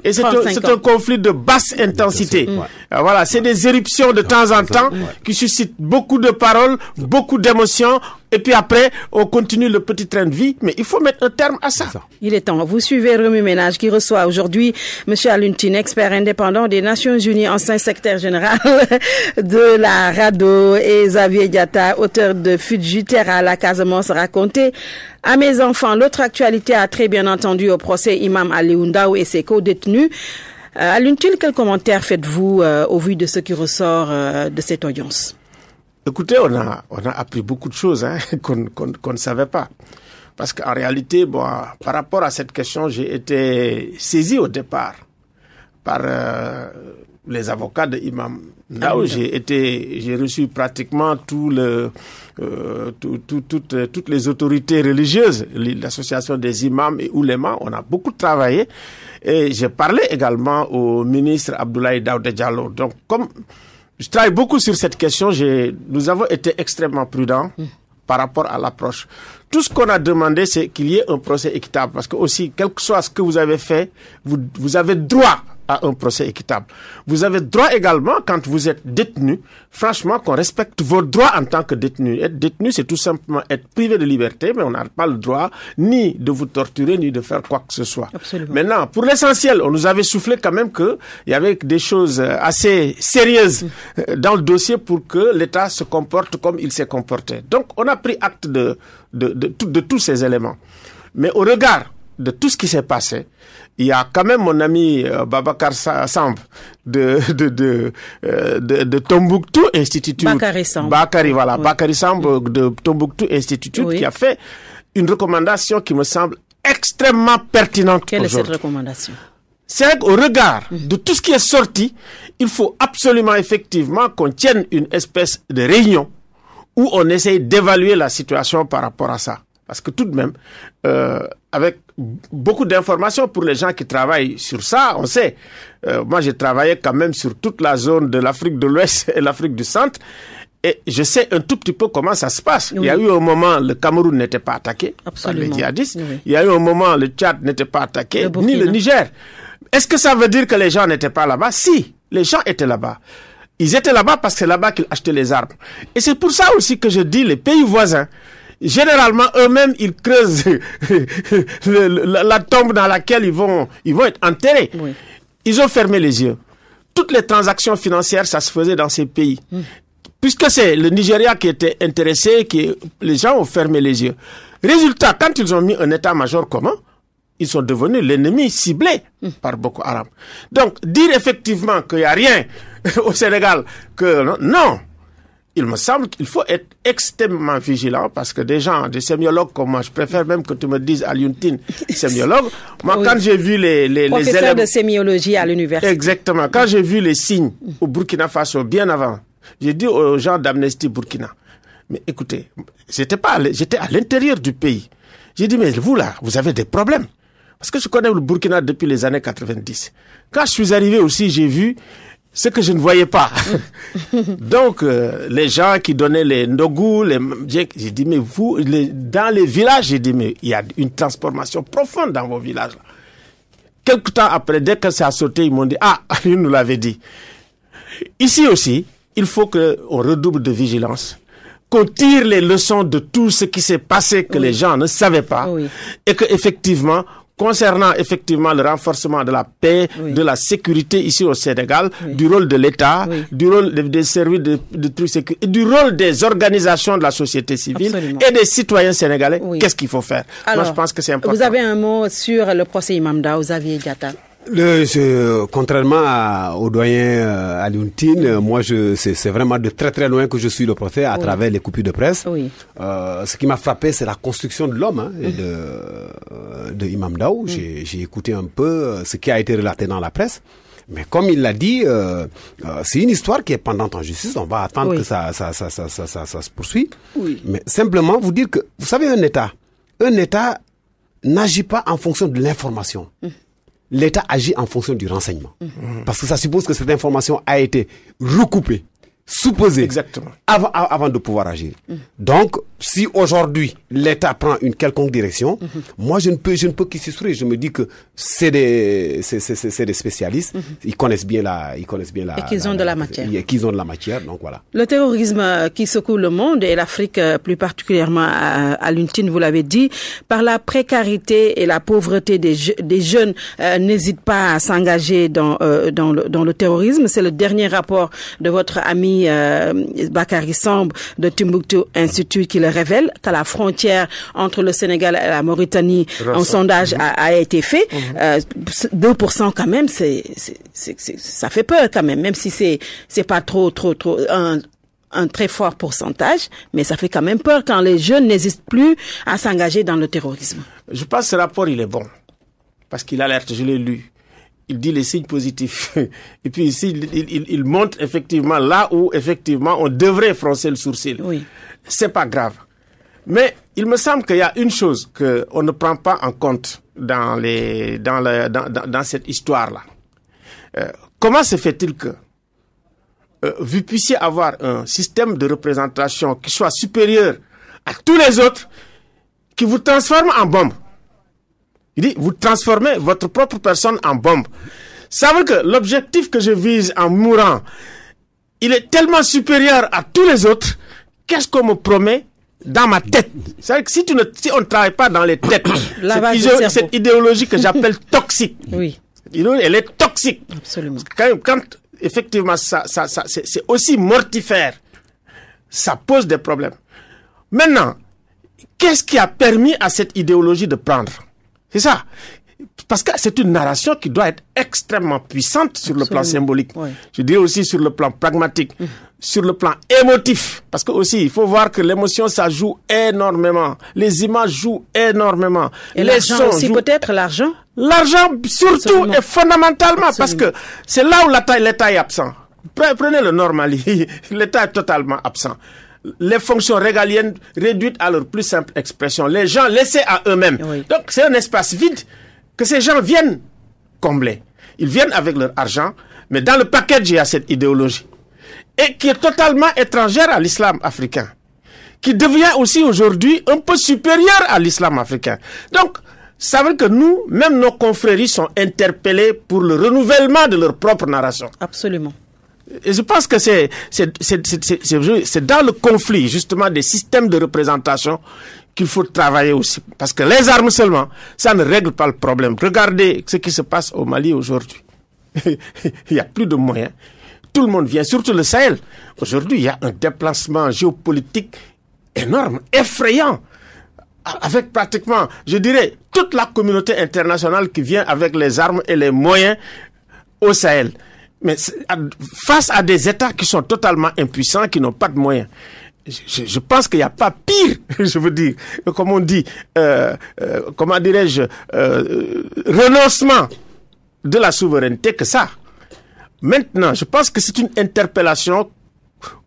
Et c'est un conflit de basse intensité. Voilà, c'est des éruptions de temps en temps qui suscitent beaucoup de paroles, beaucoup d'émotions, et puis après, on continue le petit train de vie, mais il faut mettre un terme à ça. Il est temps. Vous suivez Remue-Ménage qui reçoit aujourd'hui M. Alioune Tine, expert indépendant des Nations Unies, ancien secrétaire général de la RADDHO, et Xavier Diatta, auteur de Fudjitera, la Casamance racontée à mes enfants. L'autre actualité a très bien entendu au procès Imam Aliou Ndao et ses co-détenus. Alioune Tine, quel commentaire faites-vous au vu de ce qui ressort de cette audience? Écoutez, on a appris beaucoup de choses qu'on ne savait pas. Parce qu'en réalité, par rapport à cette question, j'ai été saisi au départ par les avocats de Imam Ndao. J'ai reçu pratiquement toutes les autorités religieuses, l'association des imams et oulémas. On a beaucoup travaillé. Et j'ai parlé également au ministre Abdoulaye Daouda Diallo. Donc, comme je travaille beaucoup sur cette question, nous avons été extrêmement prudents par rapport à l'approche. Tout ce qu'on a demandé, c'est qu'il y ait un procès équitable. Parce que aussi, quel que soit ce que vous avez fait, vous avez droit à un procès équitable. Vous avez droit également, quand vous êtes détenu, franchement, qu'on respecte vos droits en tant que détenu. Être détenu, c'est tout simplement être privé de liberté, mais on n'a pas le droit ni de vous torturer, ni de faire quoi que ce soit. Absolument. Maintenant, pour l'essentiel, on nous avait soufflé quand même qu'il y avait des choses assez sérieuses dans le dossier pour que l'État se comporte comme il s'est comporté. Donc, on a pris acte de tous ces éléments. Mais au regard de tout ce qui s'est passé, il y a quand même mon ami Babacar Samb de Tombouctou Institute. Bakary Samb. Bakary Samb de Tombouctou Institute qui a fait une recommandation qui me semble extrêmement pertinente. Quelle est cette recommandation? C'est qu'au regard de tout ce qui est sorti, il faut absolument effectivement qu'on tienne une espèce de réunion où on essaye d'évaluer la situation par rapport à ça. Parce que tout de même, avec beaucoup d'informations pour les gens qui travaillent sur ça, on sait. Moi, j'ai travaillé quand même sur toute la zone de l'Afrique de l'Ouest et l'Afrique du Centre. Et je sais un tout petit peu comment ça se passe. Oui. Il y a eu un moment, le Cameroun n'était pas attaqué par les djihadistes. Oui. Il y a eu un moment, le Tchad n'était pas attaqué, ni le Niger. Est-ce que ça veut dire que les gens n'étaient pas là-bas? Si, les gens étaient là-bas. Ils étaient là-bas parce que c'est là-bas qu'ils achetaient les armes. Et c'est pour ça aussi que je dis les pays voisins, généralement, eux-mêmes, ils creusent la tombe dans laquelle ils vont être enterrés. Oui. Ils ont fermé les yeux. Toutes les transactions financières, ça se faisait dans ces pays. Puisque c'est le Nigeria qui était intéressé, les gens ont fermé les yeux. Résultat, quand ils ont mis un état-major commun, ils sont devenus l'ennemi ciblé par Boko Haram. Donc, dire effectivement qu'il n'y a rien au Sénégal, non. Il me semble qu'il faut être extrêmement vigilant parce que des sémiologues comme moi, je préfère même que tu me dises Alioune Tine, sémiologue. Moi, oui. Quand j'ai vu les professeur élèves... de sémiologie à l'université. Exactement. Quand j'ai vu les signes au Burkina Faso, bien avant, j'ai dit aux gens d'Amnesty Burkina, mais écoutez, j'étais à l'intérieur du pays. J'ai dit, mais vous là, vous avez des problèmes. Parce que je connais le Burkina depuis les années 90. Quand je suis arrivé aussi, j'ai vu ce que je ne voyais pas. Donc, les gens qui donnaient les ndogou, j'ai dit, mais vous, dans les villages, j'ai dit, mais il y a une transformation profonde dans vos villages. Quelque temps après, dès que ça a sauté, ils m'ont dit, ils nous l'avaient dit. Ici aussi, il faut qu'on redouble de vigilance, qu'on tire les leçons de tout ce qui s'est passé que les gens ne savaient pas, et que effectivement, concernant effectivement le renforcement de la paix, de la sécurité ici au Sénégal, du rôle de l'État, du rôle des services de trucs sécurité, du rôle des organisations de la société civile et des citoyens sénégalais, qu'est-ce qu'il faut faire? Alors, moi, je pense que c'est important. Vous avez un mot sur le procès Imam Ndao, Xavier Diatta? Contrairement au doyen Alioune Tine, moi c'est vraiment de très très loin que je suis le procès à travers les coupures de presse. Ce qui m'a frappé, c'est la construction de l'homme de Imam Ndao. J'ai écouté un peu ce qui a été relaté dans la presse. Mais comme il l'a dit, c'est une histoire qui est pendante en justice. On va attendre que ça se poursuive. Mais simplement vous dire que, vous savez, un État n'agit pas en fonction de l'information. L'État agit en fonction du renseignement. Parce que ça suppose que cette information a été recoupée, supposée, avant de pouvoir agir. Donc, si aujourd'hui l'État prend une quelconque direction, moi je ne peux qu'y souscrire. Je me dis que c'est des spécialistes, ils connaissent bien et qu'ils ont de la matière. Qu'ils ont de la matière, donc voilà. Le terrorisme qui secoue le monde et l'Afrique plus particulièrement à l'Untine, vous l'avez dit, par la précarité et la pauvreté des jeunes n'hésitent pas à s'engager dans le terrorisme. C'est le dernier rapport de votre ami Bakary Samb de Tombouctou Institute qui le révèle, qu'à la frontière entre le Sénégal et la Mauritanie, un sondage a été fait. 2% quand même, ça fait peur quand même si c'est pas trop un très fort pourcentage, mais ça fait quand même peur quand les jeunes n'hésitent plus à s'engager dans le terrorisme. Je pense que ce rapport, il est bon, parce qu'il alerte, je l'ai lu. Il dit les signes positifs. Et puis ici, il montre effectivement là où effectivement on devrait froncer le sourcil. C'est pas grave. Mais il me semble qu'il y a une chose qu'on ne prend pas en compte dans cette histoire-là. Comment se fait-il que vous puissiez avoir un système de représentation qui soit supérieur à tous les autres qui vous transforme en bombe. Il dit, vous transformez votre propre personne en bombe. Ça veut dire que l'objectif que je vise en mourant, il est tellement supérieur à tous les autres. Qu'est-ce qu'on me promet dans ma tête? C'est-à-dire que si on ne travaille pas dans les têtes, cette idéologie que j'appelle toxique, oui. Elle est toxique. Absolument. Quand effectivement, c'est aussi mortifère, ça pose des problèmes. Maintenant, qu'est-ce qui a permis à cette idéologie de prendre? C'est ça. Parce que c'est une narration qui doit être extrêmement puissante sur le plan symbolique. Oui. Je dirais aussi sur le plan pragmatique, sur le plan émotif. Parce que aussi, il faut voir que l'émotion, ça joue énormément. Les images jouent énormément. Et l'argent aussi, peut-être l'argent? L'argent, surtout et fondamentalement, parce que c'est là où l'État est absent. Prenez le Nord Mali, l'État est totalement absent. Les fonctions régaliennes réduites à leur plus simple expression. Les gens laissés à eux-mêmes. Oui. Donc, c'est un espace vide que ces gens viennent combler. Ils viennent avec leur argent, mais dans le package, il y a cette idéologie. Et qui est totalement étrangère à l'islam africain. Qui devient aussi aujourd'hui un peu supérieur à l'islam africain. Donc, ça veut dire que nous, même nos confréries sont interpellés pour le renouvellement de leur propre narration. Absolument. Et je pense que c'est dans le conflit, justement, des systèmes de représentation qu'il faut travailler aussi. Parce que les armes seulement, ça ne règle pas le problème. Regardez ce qui se passe au Mali aujourd'hui. Il n'y a plus de moyens. Tout le monde vient, surtout le Sahel. Aujourd'hui, il y a un déplacement géopolitique énorme, effrayant. Avec pratiquement, je dirais, toute la communauté internationale qui vient avec les armes et les moyens au Sahel. Mais face à des États qui sont totalement impuissants, qui n'ont pas de moyens. Je pense qu'il n'y a pas pire, je veux dire, comme on dit, comment dirais-je, renoncement de la souveraineté que ça. Maintenant, je pense que c'est une interpellation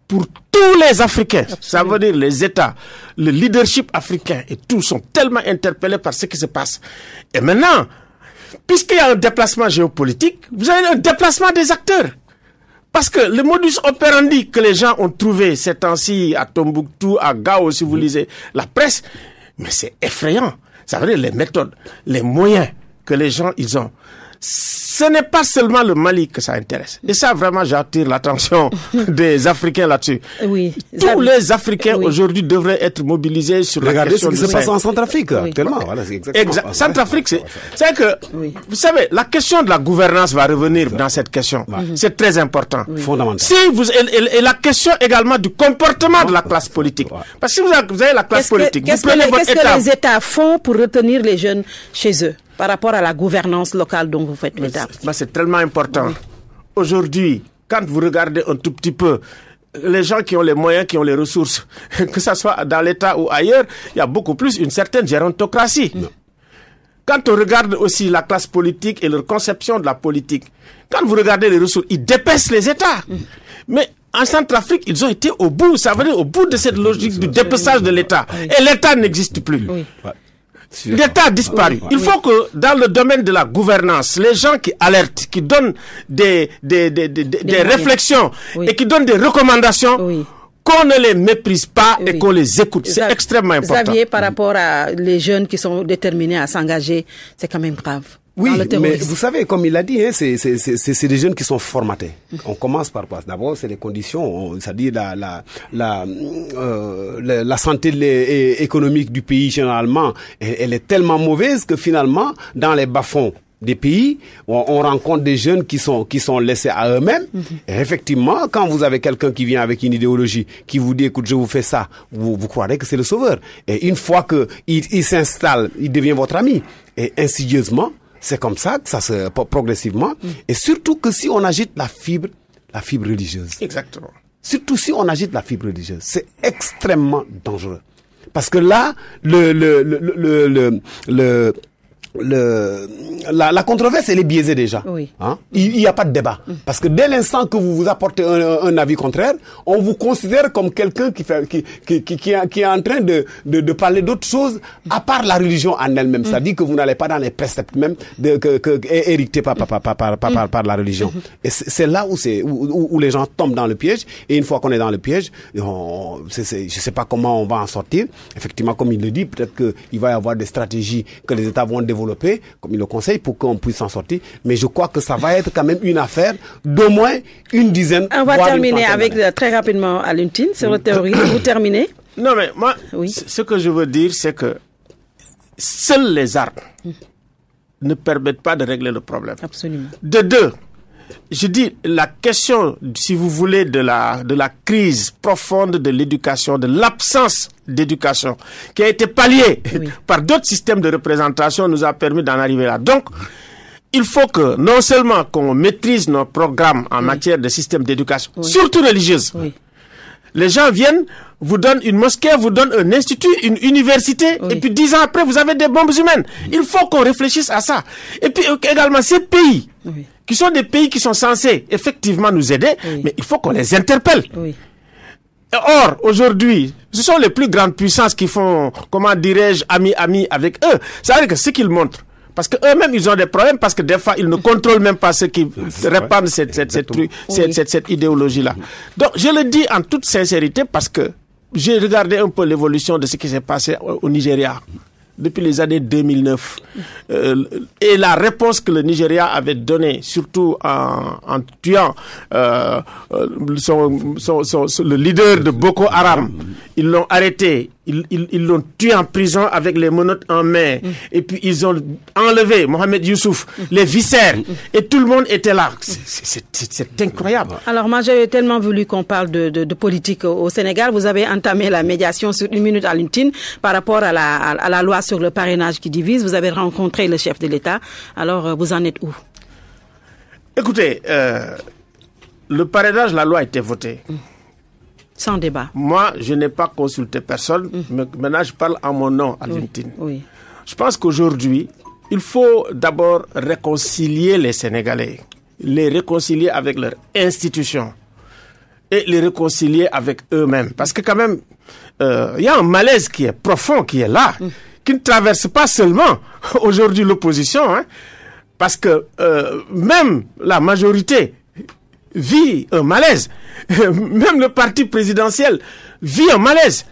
pour tous les Africains. Absolument. Ça veut dire les États, le leadership africain et tous sont tellement interpellés par ce qui se passe. Et maintenant, puisqu'il y a un déplacement géopolitique, vous avez un déplacement des acteurs. Parce que le modus operandi que les gens ont trouvé ces temps-ci à Tombouctou, à Gao, si vous lisez la presse, mais c'est effrayant. Ça veut dire les méthodes, les moyens que les gens ils ont. Ce n'est pas seulement le Mali que ça intéresse. Et ça, vraiment, j'attire l'attention des Africains là-dessus. Oui. Tous les Africains aujourd'hui devraient être mobilisés sur la question de ce qui se passe en Centrafrique actuellement. Voilà, c'est exactement. Centrafrique, c'est que, vous savez, la question de la gouvernance va revenir dans cette question. C'est très important. Fondamental. Et la question également du comportement de la classe politique. Parce que vous avez la classe politique. Qu'est-ce que les États font pour retenir les jeunes chez eux par rapport à la gouvernance locale dont vous faites l'état? C'est tellement important. Aujourd'hui, quand vous regardez un tout petit peu les gens qui ont les moyens, qui ont les ressources, que ce soit dans l'État ou ailleurs, il y a beaucoup plus une certaine gérontocratie. Quand on regarde aussi la classe politique et leur conception de la politique, quand vous regardez les ressources, ils dépaissent les États. Mais en Centrafrique, ils ont été au bout, ça veut dire au bout de cette logique du dépeçage de l'État. Et l'État n'existe plus. L'État a disparu. Il faut que dans le domaine de la gouvernance, les gens qui alertent, qui donnent des réflexions et qui donnent des recommandations, qu'on ne les méprise pas et qu'on les écoute. C'est extrêmement important. Xavier, par rapport à les jeunes qui sont déterminés à s'engager, c'est quand même grave. Oui, mais vous savez, comme il l'a dit, hein, c'est des jeunes qui sont formatés. On commence par quoi? D'abord, c'est les conditions, c'est-à-dire la santé économique du pays généralement, elle est tellement mauvaise que finalement, dans les bas-fonds des pays, on rencontre des jeunes qui sont laissés à eux-mêmes. Et effectivement, quand vous avez quelqu'un qui vient avec une idéologie, qui vous dit, écoute, je vous fais ça, vous croirez que c'est le sauveur. Et une fois que il s'installe, il devient votre ami. Et insidieusement, c'est comme ça que ça se progressivement. Et surtout que si on agite la fibre religieuse. Exactement. Surtout si on agite la fibre religieuse, c'est extrêmement dangereux. Parce que là, la controverse, elle est biaisée déjà. Oui. Hein? Il n'y a pas de débat. Parce que dès l'instant que vous apportez un avis contraire, on vous considère comme quelqu'un qui est en train de parler d'autre chose à part la religion en elle-même. C'est-à-dire que vous n'allez pas dans les préceptes même hérités par la religion. Et c'est là où les gens tombent dans le piège. Et une fois qu'on est dans le piège, je sais pas comment on va en sortir. Effectivement, comme il le dit, peut-être qu'il va y avoir des stratégies que les États vont développer, comme il le conseille, pour qu'on puisse s'en sortir. Mais je crois que ça va être quand même une affaire d'au moins une dizaine. On va terminer avec très rapidement Alioune Tine sur le terrorisme. Vous terminez? Non, mais moi, ce que je veux dire, c'est que seules les armes ne permettent pas de régler le problème. Absolument. De deux, je dis la question, si vous voulez, de la crise profonde de l'éducation, de l'absence d'éducation, qui a été palliée par d'autres systèmes de représentation, nous a permis d'en arriver là. Donc, il faut que non seulement qu'on maîtrise nos programmes en matière de système d'éducation, surtout religieuse. Les gens viennent, vous donnent une mosquée, vous donnent un institut, une université, et puis 10 ans après, vous avez des bombes humaines. Il faut qu'on réfléchisse à ça. Et puis également, ces pays, qui sont des pays qui sont censés effectivement nous aider, mais il faut qu'on les interpelle. Or, aujourd'hui, ce sont les plus grandes puissances qui font, comment dirais-je, ami avec eux. C'est-à-dire que ce qu'ils montrent, parce qu'eux-mêmes, ils ont des problèmes, parce que des fois, ils ne contrôlent même pas ceux qui répandent cette idéologie-là. Donc, je le dis en toute sincérité, parce que j'ai regardé un peu l'évolution de ce qui s'est passé au Nigeria depuis les années 2009. Et la réponse que le Nigeria avait donnée, surtout en tuant le leader de Boko Haram, ils l'ont arrêté, ils l'ont tué en prison avec les menottes en main, et puis ils ont enlevé Mohamed Youssouf, les viscères, et tout le monde était là. C'est incroyable. Alors moi, j'avais tellement voulu qu'on parle de politique au Sénégal. Vous avez entamé la médiation sur 1 minute Alioune Tine par rapport à la loi sur le parrainage qui divise. Vous avez rencontré le chef de l'État. Alors, vous en êtes où? Écoutez, le parrainage, la loi a été votée. Sans débat. Moi, je n'ai pas consulté personne, mais maintenant je parle en mon nom, Alioune Tine. Je pense qu'aujourd'hui, il faut d'abord réconcilier les Sénégalais, les réconcilier avec leurs institutions et les réconcilier avec eux-mêmes. Parce que quand même, il y a un malaise qui est profond, qui est là, qui ne traverse pas seulement aujourd'hui l'opposition, parce que même la majorité vit un malaise. Même le parti présidentiel vit un malaise.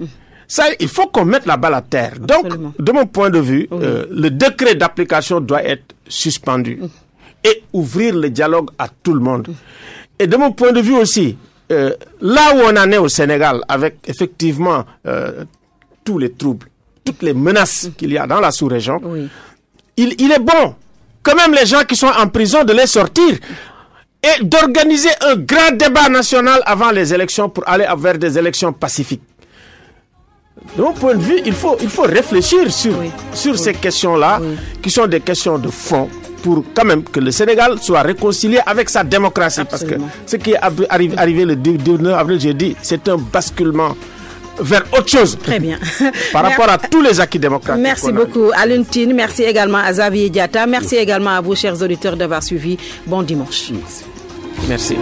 Ça, il faut qu'on mette la balle à terre. Donc, de mon point de vue, le décret d'application doit être suspendu et ouvrir le dialogue à tout le monde. Et de mon point de vue aussi, là où on en est au Sénégal, avec effectivement tous les troubles, toutes les menaces qu'il y a dans la sous-région, il est bon, quand même les gens qui sont en prison, de les sortir et d'organiser un grand débat national avant les élections pour aller vers des élections pacifiques. De mon point de vue, il faut réfléchir sur ces questions-là, qui sont des questions de fond, pour quand même que le Sénégal soit réconcilié avec sa démocratie. Absolument. Parce que ce qui est arrivé le 19 avril, j'ai dit, c'est un basculement vers autre chose. Très bien. Par rapport à tous les acquis démocratiques. Merci beaucoup, Alioune Tine. Merci également à Xavier Diatta. Merci également à vous, chers auditeurs, d'avoir suivi. Bon dimanche. Merci.